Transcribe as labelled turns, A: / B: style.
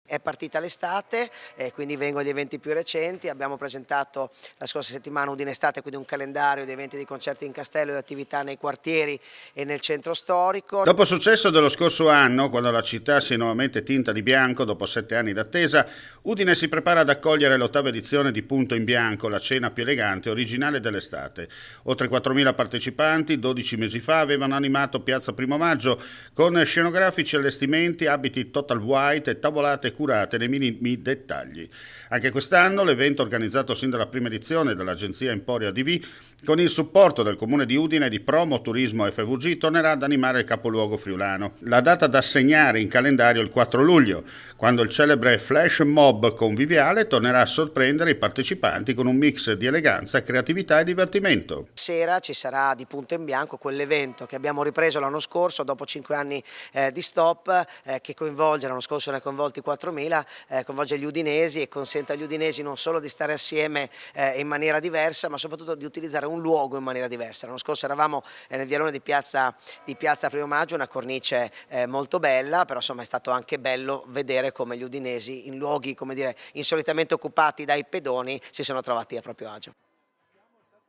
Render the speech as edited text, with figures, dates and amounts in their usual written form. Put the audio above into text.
A: È partita l'estate, quindi vengono gli eventi più recenti. Abbiamo presentato la scorsa settimana Udine Estate, quindi un calendario di eventi di concerti in castello e di attività nei quartieri e nel centro storico.
B: Dopo il successo dello scorso anno, quando la città si è nuovamente tinta di bianco dopo 7 anni d'attesa, Udine si prepara ad accogliere l'8ª edizione di Punto in Bianco, la cena più elegante e originale dell'estate. Oltre 4.000 partecipanti 12 mesi fa avevano animato Piazza Primo Maggio con scenografici allestimenti, abiti total white e tavolate curate nei minimi dettagli. Anche quest'anno l'evento, organizzato sin dalla prima edizione dall'agenzia Emporio ADV, con il supporto del comune di Udine e di Promo Turismo FVG, tornerà ad animare il capoluogo friulano. La data da segnare in calendario è il 4 luglio, quando il celebre flash mob conviviale tornerà a sorprendere i partecipanti con un mix di eleganza, creatività e divertimento.
A: Sera ci sarà di Punto in Bianco, quell'evento che abbiamo ripreso l'anno scorso dopo 5 anni di stop, che coinvolge, l'anno scorso ne ha coinvolti 4.000, coinvolge gli udinesi e consente agli udinesi non solo di stare assieme in maniera diversa, ma soprattutto di utilizzare un luogo in maniera diversa. L'anno scorso eravamo nel vialone di Piazza Primo Maggio, una cornice molto bella, però insomma è stato anche bello vedere come gli udinesi in luoghi, come dire, insolitamente occupati dai pedoni si sono trovati a proprio agio.